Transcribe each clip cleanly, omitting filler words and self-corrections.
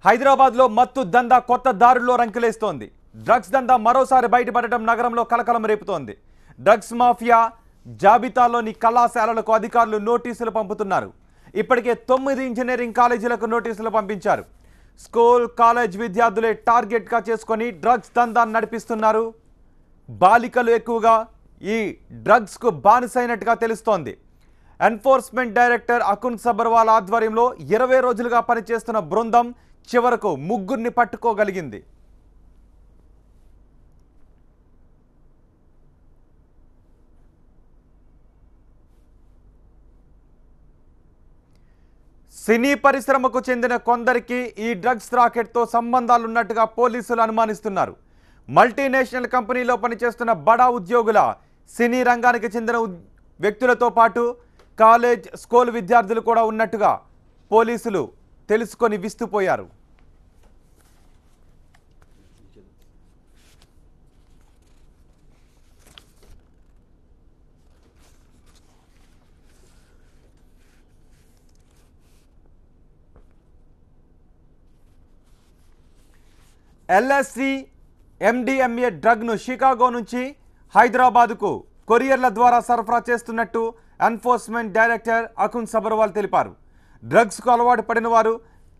హైదరాబాద్లో మత్తు దందా కొత్త దారుల్లో రంకెలేస్తోంది. డ్రగ్స్ దందా మరోసారి బయటపడటం నగరంలో కలకలం రేపుతోంది. డ్రగ్స్ మాఫియా జాబితాలోని కళాశాలలకు అధికారులు నోటీసులు పంపుతున్నారు. ఇప్పటికే 9 ఇంజనీరింగ్ కాలేజీలకు నోటీసులు పంపించారు. స్కూల్ కాలేజ్ విద్యార్థులే టార్గెట్గా చేసుకొని డ్రగ్స్ దందా నడిపిస్తున్నారు. బాలికలు ఎక్కువగా ఈ డ్రగ్స్కు బానిసైనట్టుగా తెలుస్తోంది. ఎన్ఫోర్స్మెంట్ డైరెక్టర్ అకున్ సబర్వాల్ ఆధ్వర్యంలో 20 రోజులుగా పనిచేస్తున్న బృందం చివరకు ముగ్గురిని పట్టుకోగలిగింది. సినీ పరిశ్రమకు చెందిన కొందరికి ఈ డ్రగ్స్ రాకెట్తో సంబంధాలున్నట్టుగా పోలీసులు అనుమానిస్తున్నారు. మల్టీనేషనల్ కంపెనీలో పనిచేస్తున్న బడా ఉద్యోగుల సినీ రంగానికి చెందిన వ్యక్తులతో పాటు కాలేజ్ స్కూల్ విద్యార్థులు కూడా ఉన్నట్టుగా పోలీసులు తెలుసుకొని విస్తుపోయారు. LSD MDMA డ్రగ్ను షికాగో నుంచి హైదరాబాద్కు కొరియర్ల ద్వారా సరఫరా చేస్తున్నట్టు ఎన్ఫోర్స్మెంట్ డైరెక్టర్ అకున్ సబర్వాల్ తెలిపారు. డ్రగ్స్కు అలవాటు పడిన వారు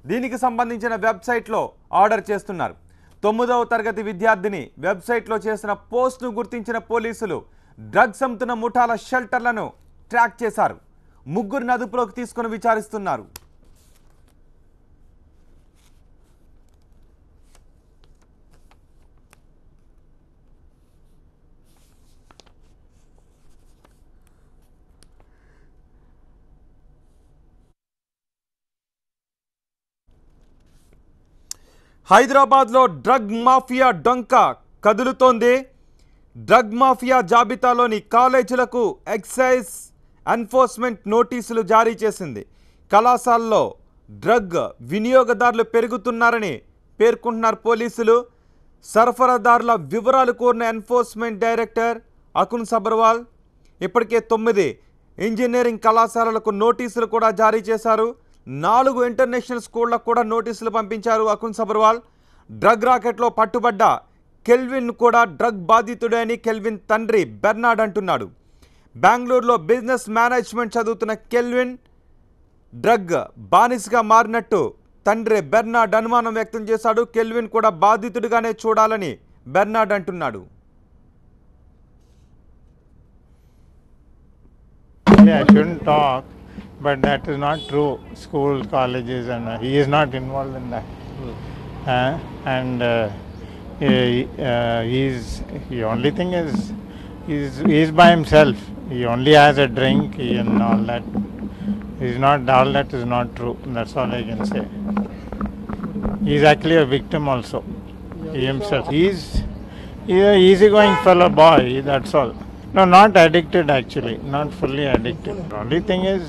దీనికి సంబంధించిన వెబ్సైట్లో ఆర్డర్ చేస్తున్నారు. 9వ తరగతి విద్యార్థిని వెబ్సైట్లో చేసిన పోస్ట్ను గుర్తించిన పోలీసులు డ్రగ్స్ అమ్ముతున్న ముఠాల షెల్టర్లను ట్రాక్ చేశారు. ముగ్గురిని అదుపులోకి తీసుకుని విచారిస్తున్నారు. హైదరాబాద్లో డ్రగ్ మాఫియా డొంక కదులుతోంది. డ్రగ్ మాఫియా జాబితాలోని కాలేజీలకు ఎక్సైజ్ ఎన్ఫోర్స్మెంట్ నోటీసులు జారీ చేసింది. కళాశాలలో డ్రగ్ వినియోగదారులు పెరుగుతున్నారని పేర్కొంటున్నారు పోలీసులు. సరఫరాదారుల వివరాలు కోరిన ఎన్ఫోర్స్మెంట్ డైరెక్టర్ అకున్ సబర్వాల్ ఇప్పటికే 9 ఇంజనీరింగ్ కళాశాలలకు నోటీసులు కూడా జారీ చేశారు. 4 ఇంటర్నేషనల్ స్కూళ్లకు కూడా నోటీసులు పంపించారు అకున్ సబర్వాల్. డ్రగ్ రాకెట్లో పట్టుబడ్డ కెల్విన్ కూడా డ్రగ్ బాధితుడే అని కెల్విన్ తండ్రి బెర్నాడ్ అంటున్నాడు. బెంగళూరులో బిజినెస్ మేనేజ్మెంట్ చదువుతున్న కెల్విన్ డ్రగ్ బానిసగా మారినట్టు తండ్రి బెర్నాడ్ అనుమానం వ్యక్తం చేశాడు. కెల్విన్ కూడా బాధితుడిగానే చూడాలని బెర్నాడ్ అంటున్నాడు. But that is not true. School, colleges, and he is not involved in that. The only thing is he's by himself. He only has a drink and all that. All that is not true. That's all I can say. He's actually a victim also. He himself. He's an easygoing fellow boy. That's all. No, not addicted actually, not fully addicted. The only thing is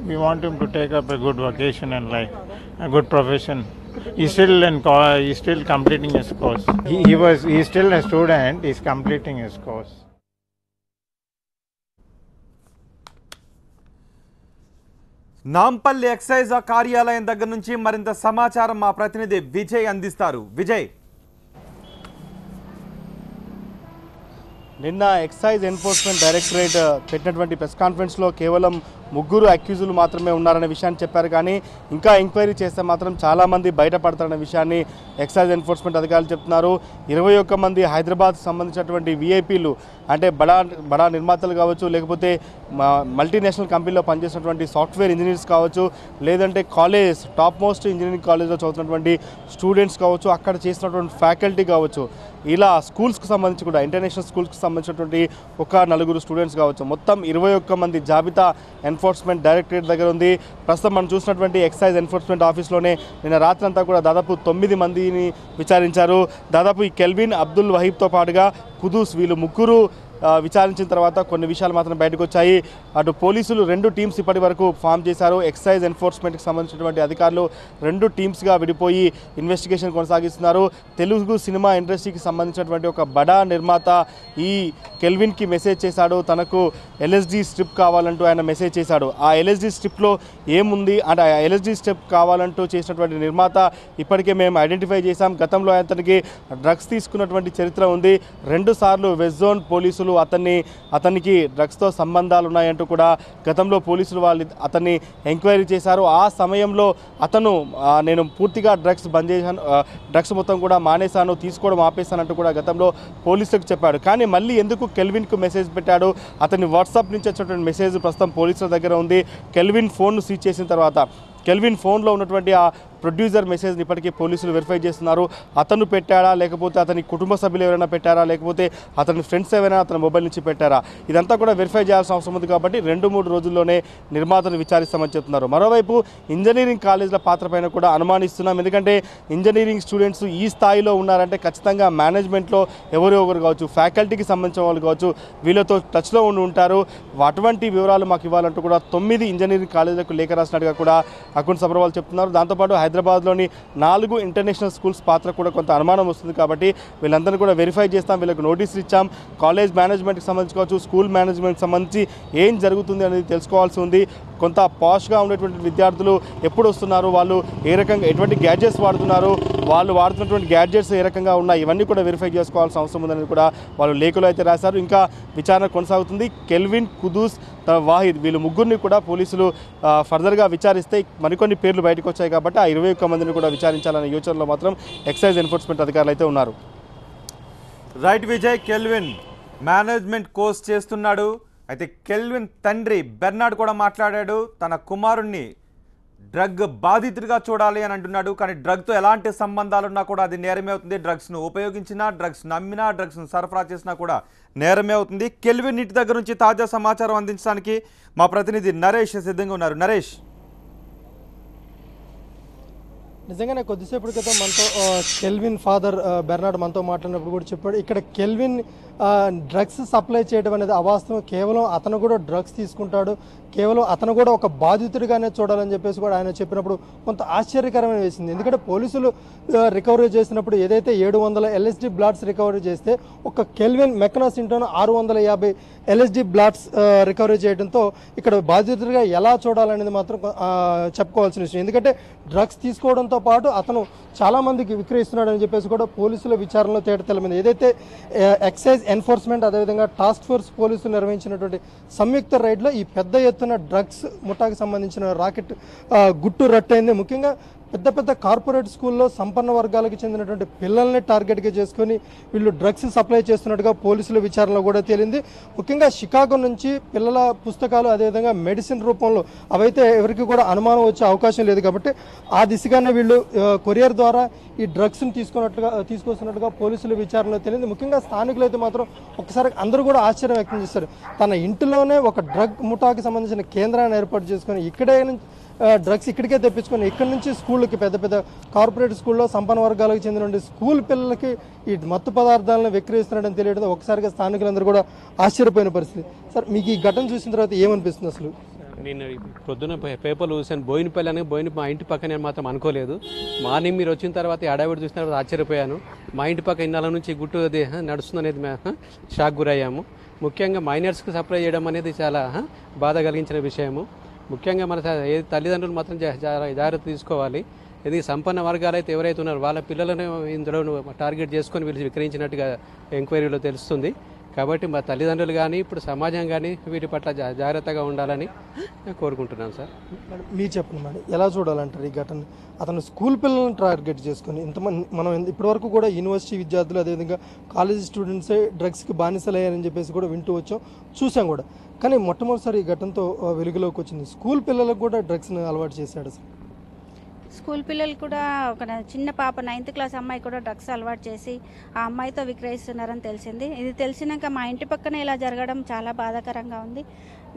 we want him to take up a good vocation in life, a good profession. He's still completing his course. He's still a student, he's completing his course. Nampally excise కార్యాలయం దగ్గర నుంచి మరింత సమాచారం మా ప్రతినిధి విజయ్ అందిస్తారు. విజయ్, నిన్న excise enforcement directorate పెట్టినటువంటి ప్రెస్ కాన్ఫరెన్స్లో కేవలం 3 అక్యూజులు మాత్రమే ఉన్నారనే విషయాన్ని చెప్పారు. కానీ ఇంకా ఎంక్వైరీ చేస్తే మాత్రం చాలామంది బయటపడతారనే విషయాన్ని ఎక్సైజ్ ఎన్ఫోర్స్మెంట్ అధికారులు చెప్తున్నారు. 21 మంది హైదరాబాద్కి సంబంధించినటువంటి విఐపీలు అంటే బడా నిర్మాతలు కావచ్చు, లేకపోతే మల్టీనేషనల్ కంపెనీలో పనిచేసినటువంటి సాఫ్ట్వేర్ ఇంజనీర్స్ కావచ్చు, లేదంటే కాలేజ్ టాప్ మోస్ట్ ఇంజనీరింగ్ కాలేజ్లో చదువుతున్నటువంటి స్టూడెంట్స్ కావచ్చు, అక్కడ చేసినటువంటి ఫ్యాకల్టీ కావచ్చు, ఇలా స్కూల్స్కి సంబంధించి కూడా ఇంటర్నేషనల్ స్కూల్స్కి సంబంధించినటువంటి ఒక 4 స్టూడెంట్స్ కావచ్చు, మొత్తం 21 మంది జాబితా ఎన్ఫోర్స్మెంట్ డైరెక్టరేట్ దగ్గర ఉంది. ప్రస్తుతం మనం చూసినటువంటి ఎక్సైజ్ ఎన్ఫోర్స్మెంట్ ఆఫీస్లోనే నిన్న రాత్రంతా కూడా దాదాపు 9 మందిని విచారించారు. దాదాపు ఈ కెల్విన్, అబ్దుల్ వహీబ్తో పాటుగా కుదూస్ వీళ్ళు 3 విచారించిన తర్వాత కొన్ని విషయాలు మాత్రం బయటకు వచ్చాయి. అటు పోలీసులు 2 టీమ్స్ ఇప్పటి వరకు ఫామ్ చేశారు. ఎక్సైజ్ ఎన్ఫోర్స్మెంట్కి సంబంధించినటువంటి అధికారులు 2 టీమ్స్గా విడిపోయి ఇన్వెస్టిగేషన్ కొనసాగిస్తున్నారు. తెలుగు సినిమా ఇండస్ట్రీకి సంబంధించినటువంటి ఒక బడా నిర్మాత ఈ కెల్విన్కి మెసేజ్ చేశాడు. తనకు ఎల్ఎస్డి స్ట్రిప్ కావాలంటూ ఆయన మెసేజ్ చేశాడు. ఆ ఎల్ఎస్డి స్ట్రిప్లో ఏముంది అంటే ఆ ఎల్ఎస్డి స్ట్రిప్ కావాలంటూ చేసినటువంటి నిర్మాత ఇప్పటికే మేము ఐడెంటిఫై చేశాం. గతంలో అతనికి డ్రగ్స్ తీసుకున్నటువంటి చరిత్ర ఉంది. 2 సార్లు వెస్ట్ జోన్ పోలీసులు అతనికి డ్రగ్స్తో సంబంధాలు ఉన్నాయంటూ కూడా గతంలో పోలీసులు అతన్ని ఎంక్వైరీ చేశారు. ఆ సమయంలో అతను నేను పూర్తిగా డ్రగ్స్ బంద్ చేశాను, డ్రగ్స్ మొత్తం కూడా మానేశాను, తీసుకోవడం ఆపేశానంటూ కూడా గతంలో పోలీసులకు చెప్పాడు. కానీ మళ్ళీ ఎందుకు కెల్విన్కు మెసేజ్ పెట్టాడు? అతని వాట్సాప్ నుంచి వచ్చినటువంటి మెసేజ్ ప్రస్తుతం పోలీసుల దగ్గర ఉంది. కెల్విన్ ఫోన్ను సీజ్ చేసిన తర్వాత కెల్విన్ ఫోన్లో ఉన్నటువంటి ఆ ప్రొడ్యూసర్ మెసేజ్ని ఇప్పటికీ పోలీసులు వెరిఫై చేస్తున్నారు. అతను పెట్టాడా, లేకపోతే అతని కుటుంబ సభ్యులు ఎవరైనా పెట్టారా, లేకపోతే అతని ఫ్రెండ్స్ ఎవరైనా అతని మొబైల్ నుంచి పెట్టారా, ఇదంతా కూడా వెరిఫై చేయాల్సిన అవసరం ఉంది. కాబట్టి 2-3 రోజుల్లోనే నిర్మాతను విచారిస్తామని చెప్తున్నారు. మరోవైపు ఇంజనీరింగ్ కాలేజీల పాత్ర పైన కూడా అనుమానిస్తున్నాం. ఎందుకంటే ఇంజనీరింగ్ స్టూడెంట్స్ ఈ స్థాయిలో ఉన్నారంటే ఖచ్చితంగా మేనేజ్మెంట్లో ఎవరో ఒకరు కావచ్చు, ఫ్యాకల్టీకి సంబంధించిన వాళ్ళు కావచ్చు, వీళ్ళతో టచ్లో ఉంటారు. అటువంటి వివరాలు మాకు ఇవ్వాలంటూ కూడా 9 ఇంజనీరింగ్ కాలేజీలకు లేఖ రాసినట్టుగా కూడా అకున్ సబర్వాల్ చెప్తున్నారు. దాంతోపాటు హైదరాబాద్లోని 4 ఇంటర్నేషనల్ స్కూల్స్ పాత్ర కూడా కొంత అనుమానం వస్తుంది. కాబట్టి వీళ్ళందరినీ కూడా వెరిఫై చేస్తాం, వీళ్ళకి నోటీసులు ఇచ్చాం. కాలేజ్ మేనేజ్మెంట్కి సంబంధించి కావచ్చు, స్కూల్ మేనేజ్మెంట్కి సంబంధించి ఏం జరుగుతుంది అనేది తెలుసుకోవాల్సి ఉంది. కొంత పాష్గా ఉండేటువంటి విద్యార్థులు ఎప్పుడు వస్తున్నారు, వాళ్ళు ఏ రకంగా ఎటువంటి గ్యాడ్జెట్స్ వాడుతున్నారు, వాళ్ళు వాడుతున్నటువంటి గ్యాడ్జెట్స్ ఏ రకంగా ఉన్నాయి, ఇవన్నీ కూడా వెరిఫై చేసుకోవాల్సిన అవసరం ఉందని కూడా వాళ్ళు లేఖలో అయితే రాశారు. ఇంకా విచారణ కొనసాగుతుంది. కెల్విన్, కుదూస్, వాహిద్ వీళ్ళు ముగ్గురిని కూడా పోలీసులు ఫర్దర్గా విచారిస్తే మరికొన్ని పేర్లు బయటకు వచ్చాయి. కాబట్టి ఆ 21 మందిని కూడా విచారించాలనే యోచనలో మాత్రం ఎక్సైజ్ ఎన్ఫోర్స్మెంట్ అధికారులు అయితే ఉన్నారు. Right Vijay, kelvin management course చేస్తున్నాడు. అయితే కెల్విన్ తండ్రి బెర్నార్డ్ కూడా మాట్లాడాడు. తన కుమారుణ్ణి డ్రగ్ బాధితుడిగా చూడాలి అని అంటున్నాడు. కానీ డ్రగ్తో ఎలాంటి సంబంధాలు ఉన్నా కూడా అది నేరమే అవుతుంది. డ్రగ్స్ను ఉపయోగించినా, డ్రగ్స్ నమ్మినా, డ్రగ్స్ను సరఫరా చేసినా కూడా నేరమే అవుతుంది. కెల్విన్ ఇంటి దగ్గర నుంచి తాజా సమాచారం అందించడానికి మా ప్రతినిధి నరేష్ సిద్ధంగా ఉన్నారు. నరేష్, నిజంగానే కొద్దిసేపటి క్రితం మనతో కెల్విన్ ఫాదర్ బెర్నార్డ్ మనతో మాట్లాడినప్పుడు కూడా చెప్పాడు, ఇక్కడ కెల్విన్ డ్రగ్స్ సప్లై చేయడం అనేది అవాస్తవం. కేవలం అతను కూడా డ్రగ్స్ తీసుకుంటాడు, కేవలం అతను కూడా ఒక బాధితుడిగానే చూడాలని చెప్పేసి కూడా ఆయన చెప్పినప్పుడు కొంత ఆశ్చర్యకరమైన వేసింది. ఎందుకంటే పోలీసులు రికవరీ చేసినప్పుడు ఏదైతే 700 ఎల్ఎస్డి బ్లాట్స్ రికవరీ చేస్తే ఒక కెల్విన్ మెకనాస్ ఇంట్లోనే 650 ఎల్ఎస్డి బ్లాట్స్ రికవరీ చేయడంతో ఇక్కడ బాధితుడిగా ఎలా చూడాలనేది మాత్రం చెప్పుకోవాల్సిన విషయం. ఎందుకంటే డ్రగ్స్ తీసుకోవడంతో పాటు అతను చాలామందికి విక్రయిస్తున్నాడని చెప్పేసి కూడా పోలీసుల విచారణలో తేటతెల్లమైంది. ఏదైతే ఎక్సైజ్ ఎన్ఫోర్స్మెంట్ అదేవిధంగా టాస్క్ ఫోర్స్ పోలీసులు నిర్వహించినటువంటి సంయుక్త రైడ్లో ఈ పెద్ద ఎత్తున డ్రగ్స్ ముఠాకు సంబంధించిన రాకెట్ గుట్టు రట్టయింది. ముఖ్యంగా పెద్ద పెద్ద కార్పొరేట్ స్కూల్లో సంపన్న వర్గాలకు చెందినటువంటి పిల్లల్ని టార్గెట్గా చేసుకొని వీళ్ళు డ్రగ్స్ సప్లై చేస్తున్నట్టుగా పోలీసుల విచారణలో కూడా తేలింది. ముఖ్యంగా షికాగో నుంచి పిల్లల పుస్తకాలు అదేవిధంగా మెడిసిన్ రూపంలో అవైతే ఎవరికి కూడా అనుమానం వచ్చే అవకాశం లేదు. కాబట్టి ఆ దిశగానే వీళ్ళు కొరియర్ ద్వారా ఈ డ్రగ్స్ని తీసుకొస్తున్నట్టుగా పోలీసుల విచారణలో తేలింది. ముఖ్యంగా స్థానికులు అయితే మాత్రం ఒకసారి అందరూ కూడా ఆశ్చర్యం వ్యక్తం చేస్తారు. తన ఇంటిలోనే ఒక డ్రగ్ ముఠాకి సంబంధించిన కేంద్రాన్ని ఏర్పాటు చేసుకొని ఇక్కడే డ్రగ్స్ ఇక్కడికే తెప్పించుకొని ఇక్కడి నుంచి స్కూళ్ళకి పెద్ద పెద్ద కార్పొరేట్ స్కూల్లో సంపన్న వర్గాలకు చెందిన స్కూల్ పిల్లలకి ఈ మత్తు పదార్థాలను విక్రయిస్తున్నాడని తెలియడం ఒకసారిగా స్థానికులందరూ కూడా ఆశ్చర్యపోయిన పరిస్థితి. సార్, మీకు ఈ ఘటన చూసిన తర్వాత ఏమనిపిస్తుంది? అసలు నేను పొద్దున పేపర్లు చూసాను, బోయినపల్లి అని మా ఇంటి పక్కన మాత్రం అనుకోలేదు. మార్నింగ్ మీరు వచ్చిన తర్వాత అడావిడి చూసిన తర్వాత ఆశ్చర్యపోయాను. మా ఇంటి పక్క ఇన్నాళ్ళ నుంచి గుట్టు అది నడుస్తుందనేది షాక్ గురయ్యాము. ముఖ్యంగా మైనర్స్కి సప్లై చేయడం అనేది చాలా బాధ కలిగించిన విషయము. ముఖ్యంగా మన తల్లిదండ్రులు మాత్రం జాగ్రత్త తీసుకోవాలి. ఇది సంపన్న వర్గాలు అయితే ఎవరైతే ఉన్నారో వాళ్ళ పిల్లలను ఇందులో టార్గెట్ చేసుకొని వీళ్ళు విక్రయించినట్టుగా ఎంక్వైరీలో తెలుస్తుంది. కాబట్టి మా తల్లిదండ్రులు కానీ ఇప్పుడు సమాజం కానీ వీటి పట్ల జాగ్రత్తగా ఉండాలని కోరుకుంటున్నాను. సార్, మీరు చెప్పండి మేడం, ఎలా చూడాలంటారు ఈ ఘటన? అతను స్కూల్ పిల్లలను టార్గెట్ చేసుకొని ఇంతమంది మనం ఇప్పటివరకు కూడా యూనివర్సిటీ విద్యార్థులు అదేవిధంగా కాలేజీ స్టూడెంట్సే డ్రగ్స్కి బానిసలయ్యారని చెప్పేసి కూడా వింటూ వచ్చాం, చూసాం కూడా. కానీ మొట్టమొదటిసారి ఈ ఘటనతో వెలుగులోకి వచ్చింది. స్కూల్ పిల్లలకు కూడా డ్రగ్స్ని అలవాటు చేశాడు. సార్, స్కూల్ పిల్లలు కూడా ఒక చిన్న పాప 9th క్లాస్ అమ్మాయి కూడా డ్రగ్స్ అలవాటు చేసి ఆ అమ్మాయితో విక్రయిస్తున్నారని తెలిసింది. ఇది తెలిసినాక మా ఇంటి పక్కన ఇలా జరగడం చాలా బాధాకరంగా ఉంది.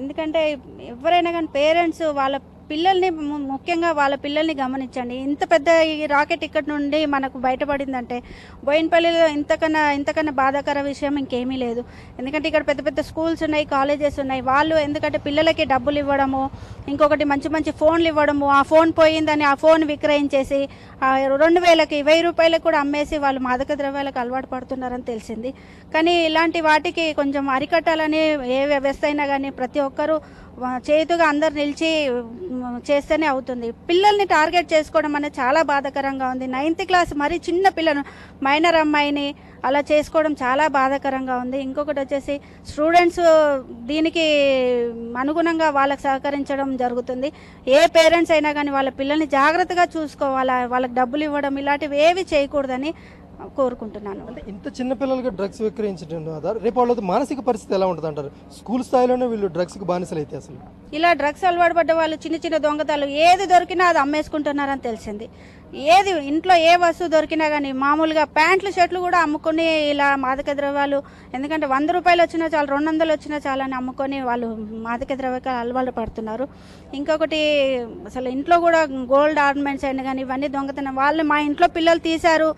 ఎందుకంటే ఎవరైనా కానీ పేరెంట్స్ వాళ్ళ పిల్లల్ని ముఖ్యంగా వాళ్ళ పిల్లల్ని గమనించండి. ఇంత పెద్ద ఈ రాకెట్ ఇక్కడ నుండి మనకు బయటపడిందంటే బోయినపల్లిలో ఇంతకన్నా బాధాకర విషయం ఇంకేమీ లేదు. ఎందుకంటే ఇక్కడ పెద్ద పెద్ద స్కూల్స్ ఉన్నాయి, కాలేజెస్ ఉన్నాయి. వాళ్ళు ఎందుకంటే పిల్లలకి డబ్బులు ఇవ్వడము, ఇంకొకటి మంచి మంచి ఫోన్లు ఇవ్వడము, ఆ ఫోన్ పోయిందని ఆ ఫోన్ విక్రయించేసి 2000కి 1000 రూపాయలకు కూడా అమ్మేసి వాళ్ళు మాదక ద్రవ్యాలకు అలవాటు పడుతున్నారని తెలిసింది. కానీ ఇలాంటి వాటికి కొంచెం అరికట్టాలని ఏ వ్యవస్థ అయినా కానీ ప్రతి ఒక్కరూ చేతుగా అందరు నిలిచి చేస్తేనే అవుతుంది. పిల్లల్ని టార్గెట్ చేసుకోవడం అనేది చాలా బాధాకరంగా ఉంది. 9th క్లాస్ మరీ చిన్న పిల్లను, మైనర్ అమ్మాయిని అలా చేసుకోవడం చాలా బాధాకరంగా ఉంది. ఇంకొకటి వచ్చేసి స్టూడెంట్స్ దీనికి అనుగుణంగా వాళ్ళకి సహకరించడం జరుగుతుంది. ఏ పేరెంట్స్ అయినా కానీ వాళ్ళ పిల్లల్ని జాగ్రత్తగా చూసుకోవాలా, వాళ్ళకి డబ్బులు ఇవ్వడం ఇలాంటివి ఏవి చేయకూడదని కోరుకుంటున్నాను. అంటే ఇంత చిన్న పిల్లలకి డ్రగ్స్ విక్రయించడం ద్వారా రేపు వాళ్ళ మానసిక పరిస్థితి ఎలా ఉంటుంది అంటారు? స్కూల్ స్థాయిలోనే వీళ్ళు డ్రగ్స్కి బానిసలు అయితే అసలు ఇలా డ్రగ్స్ అలవాటు పడ్డ వాళ్ళు చిన్న చిన్న దొంగతనాలు ఏది దొరికినా అది అమ్మేసుకుంటున్నారని తెలిసింది. ఏది ఇంట్లో ఏ వస్తువు దొరికినా కానీ మామూలుగా ప్యాంట్లు షర్ట్లు కూడా అమ్ముకొని ఇలా మాదక ద్రవ్యాలు, ఎందుకంటే 100 రూపాయలు వచ్చినా చాలు, 200 వచ్చినా చాలు అని అమ్ముకొని వాళ్ళు మాదక ద్రవ్యాలకు అలవాటు పడుతున్నారు. ఇంకొకటి అసలు ఇంట్లో కూడా గోల్డ్ ఆర్నమెంట్స్ అయినా కానీ ఇవన్నీ దొంగతనం. వాళ్ళు మా ఇంట్లో పిల్లలు తీశారు,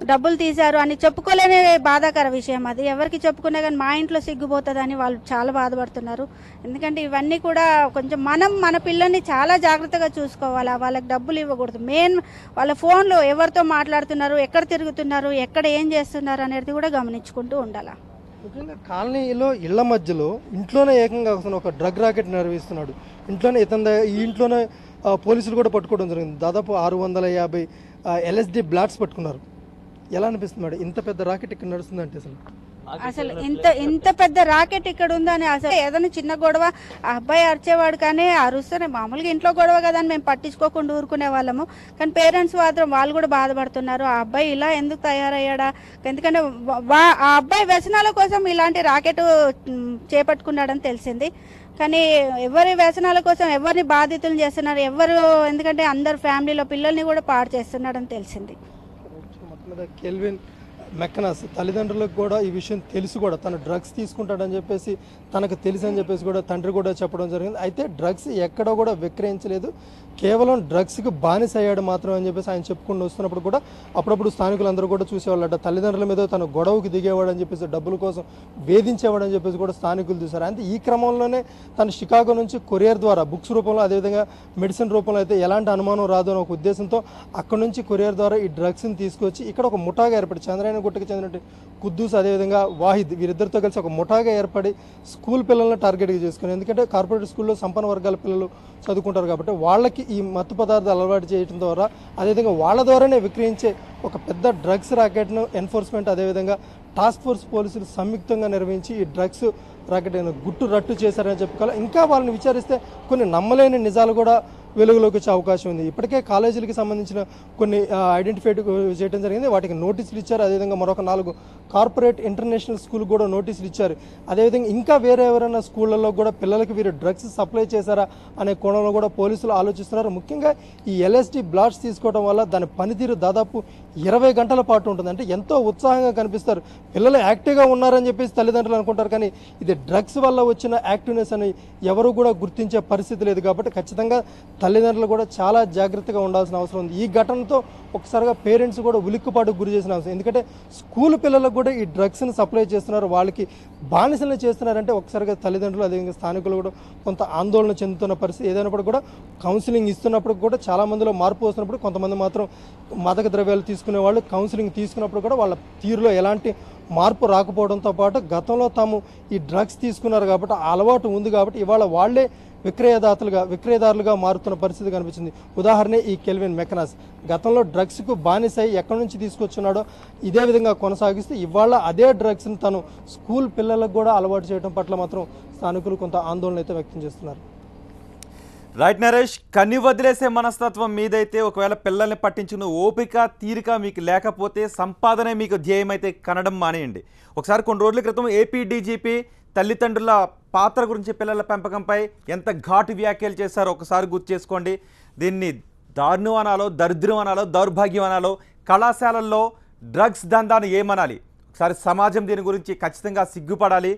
డబ్బులు తీశారు అని చెప్పుకోలేని బాధాకర విషయం అది. ఎవరికి చెప్పుకున్నా కానీ మా ఇంట్లో సిగ్గుపోతుందని వాళ్ళు చాలా బాధపడుతున్నారు. ఎందుకంటే ఇవన్నీ కూడా కొంచెం మన పిల్లల్ని చాలా జాగ్రత్తగా చూసుకోవాలి. వాళ్ళకి డబ్బులు ఇవ్వకూడదు. మెయిన్ వాళ్ళ ఫోన్లో ఎవరితో మాట్లాడుతున్నారు, ఎక్కడ తిరుగుతున్నారు, ఎక్కడ ఏం చేస్తున్నారు అనేది కూడా గమనించుకుంటూ ఉండాలి. ముఖ్యంగా కాలనీలో ఇళ్ల మధ్యలో ఇంట్లోనే ఏకంగా ఒక డ్రగ్ రాకెట్ నిర్వహిస్తున్నాడు. ఇంట్లోనే ఈ ఇంట్లోనే పోలీసులు కూడా పట్టుకోవడం జరిగింది. దాదాపు 650 LSD బ్లాట్స్ పట్టుకున్నారు. ఎలా అనిపిస్తుంది మేడం ఇంత పెద్ద రాకెట్ ఇక్కడ నడుస్తుందంటే? అసలు ఇంత పెద్ద రాకెట్ ఇక్కడ ఉందని అసలు ఏదైనా చిన్న గొడవ ఆ అబ్బాయి అరిచేవాడు, కానీ అరుస్తూనే మామూలుగా ఇంట్లో గొడవ కదా అని మేము pట్టించుకోకుండా ఊరుకునే వాళ్ళము. కానీ పేరెంట్స్ మాత్రం వాళ్ళు కూడా బాధపడుతున్నారు. ఆ అబ్బాయి ఇలా ఎందుకు తయారయ్యాడా, ఎందుకంటే ఆ అబ్బాయి వ్యసనాల కోసం ఇలాంటి రాకెట్ చేపట్టుకున్నాడని తెలిసింది. కానీ ఎవరి వ్యసనాల కోసం ఎవరిని బాధితులు చేస్తున్నారు, ఎందుకంటే అందరు ఫ్యామిలీలో పిల్లల్ని కూడా పాడు చేస్తున్నాడని తెలిసింది. కెల్విన్ మెకనాస్ తల్లిదండ్రులకు కూడా ఈ విషయం తెలుసు, కూడా తను డ్రగ్స్ తీసుకుంటాడని చెప్పేసి తనకు తెలుసు అని చెప్పేసి కూడా తండ్రి కూడా చెప్పడం జరిగింది. అయితే డ్రగ్స్ ఎక్కడో కూడా విక్రయించలేదు, కేవలం డ్రగ్స్కి బానిస అయ్యాడు మాత్రం అని చెప్పేసి ఆయన చెప్పుకుంటూ వస్తున్నప్పుడు కూడా అప్పుడప్పుడు స్థానికులందరూ కూడా చూసేవాళ్ళట. తల్లిదండ్రుల మీద తను గొడవకు దిగేవాడు అని చెప్పేసి, డబ్బుల కోసం వేధించేవాడు అని చెప్పేసి కూడా స్థానికులు చూశారు. అంటే ఈ క్రమంలోనే తను షికాగో నుంచి కొరియర్ ద్వారా బుక్స్ రూపంలో, అదేవిధంగా మెడిసిన్ రూపంలో అయితే ఎలాంటి అనుమానం రాదు అని ఒక ఉద్దేశంతో అక్కడ నుంచి కొరియర్ ద్వారా ఈ డ్రగ్స్ని తీసుకొచ్చి ఇక్కడ ఒక ముఠాగా ఏర్పడి చంద్రాయణ గుట్టకి చెందినట్టు కుద్దూస్ అదేవిధంగా వాహిద్ వీరిద్దరితో కలిసి ఒక ముఠాగా ఏర్పడి స్కూల్ పిల్లలను టార్గెట్గా చేసుకుని, ఎందుకంటే కార్పొరేట్ స్కూల్లో సంపన్న వర్గాల పిల్లలు చదువుకుంటారు కాబట్టి వాళ్ళకి ఈ మత్తు పదార్థాలు అలవాటు చేయడం ద్వారా, అదేవిధంగా వాళ్ళ ద్వారానే విక్రయించే ఒక పెద్ద డ్రగ్స్ రాకెట్ను ఎన్ఫోర్స్మెంట్ అదేవిధంగా టాస్క్ ఫోర్స్ పోలీసులు సంయుక్తంగా నిర్వహించి ఈ డ్రగ్స్ రాకెట్ గుట్టు రట్టు చేశారని చెప్పుకోవాలి. ఇంకా వాళ్ళని విచారిస్తే కొన్ని నమ్మలేని నిజాలు కూడా వెలుగులోకి వచ్చే అవకాశం ఉంది. ఇప్పటికే కాలేజీలకి సంబంధించిన కొన్ని ఐడెంటిఫై చేయడం జరిగింది, వాటికి నోటీసులు ఇచ్చారు. అదేవిధంగా మరొక 4 కార్పొరేట్ ఇంటర్నేషనల్ స్కూల్ కూడా నోటీసులు ఇచ్చారు. అదేవిధంగా ఇంకా వేరే ఎవరైనా స్కూళ్ళల్లో కూడా పిల్లలకి వీరు డ్రగ్స్ సప్లై చేశారా అనే కోణంలో కూడా పోలీసులు ఆలోచిస్తున్నారు. ముఖ్యంగా ఈ LSD బ్లాట్స్ తీసుకోవడం వల్ల దాని పనితీరు దాదాపు 20 గంటల పాటు ఉంటుంది. అంటే ఎంతో ఉత్సాహంగా కనిపిస్తారు, పిల్లలు యాక్టివ్గా ఉన్నారని చెప్పేసి తల్లిదండ్రులు అనుకుంటారు. కానీ ఇది డ్రగ్స్ వల్ల వచ్చిన యాక్టివ్నెస్ అని ఎవరు కూడా గుర్తించే పరిస్థితి లేదు. కాబట్టి ఖచ్చితంగా తల్లిదండ్రులు కూడా చాలా జాగ్రత్తగా ఉండాల్సిన అవసరం ఉంది. ఈ ఘటనతో ఒకసారిగా పేరెంట్స్ కూడా ఉలిక్కుపాటుకు గురి చేసిన అవసరం, ఎందుకంటే స్కూల్ పిల్లలకు కూడా ఈ డ్రగ్స్ని సప్లై చేస్తున్నారు, వాళ్ళకి బానిసలను చేస్తున్నారంటే ఒకసారిగా తల్లిదండ్రులు అదేవిధంగా స్థానికులు కూడా కొంత ఆందోళన చెందుతున్న పరిస్థితి. ఏదైనప్పుడు కూడా కౌన్సిలింగ్ ఇస్తున్నప్పుడు కూడా చాలామందిలో మార్పు వస్తున్నప్పుడు కొంతమంది మాత్రం మాదక ద్రవ్యాలు తీసుకునే వాళ్ళు కౌన్సిలింగ్ తీసుకున్నప్పుడు కూడా వాళ్ళ తీరులో ఎలాంటి మార్పు రాకపోవడంతో పాటు గతంలో తాము ఈ డ్రగ్స్ తీసుకున్నారు కాబట్టి ఆ అలవాటు ఉంది కాబట్టి ఇవాళ వాళ్లే విక్రయదారులుగా మారుతున్న పరిస్థితి కనిపించింది. ఉదాహరణ ఈ కెల్విన్ మెకనాస్ గతంలో డ్రగ్స్కు బానిసై ఎక్కడి నుంచి తీసుకొచ్చున్నాడో ఇదే విధంగా కొనసాగిస్తూ ఇవాళ అదే డ్రగ్స్ని తను స్కూల్ పిల్లలకు కూడా అలవాటు చేయడం పట్ల మాత్రం స్థానికులు కొంత ఆందోళన అయితే వ్యక్తం చేస్తున్నారు. రైట్ నరేష్, కన్ని వదిలేసే మనస్తత్వం మీదైతే ఒకవేళ పిల్లల్ని పట్టించుకున్న ఓపిక తీరిక మీకు లేకపోతే సంపాదనే మీకు ధ్యేయం అయితే కనడం మానేయండి. ఒకసారి కొన్ని రోజుల క్రితం ఏపీ డీజీపీ తల్లిదండ్రుల పాత్ర గురించి పిల్లల పెంపకంపై ఎంత ఘాటు వ్యాఖ్యలు చేశారో ఒకసారి గుర్తు చేసుకోండి. దీన్ని దారుణం అనాలో, దరిద్రం అనాలో, దౌర్భాగ్యం అనాలో, కళాశాలల్లో డ్రగ్స్ దందాను ఏమనాలి? ఒకసారి సమాజం దీని గురించి ఖచ్చితంగా సిగ్గుపడాలి.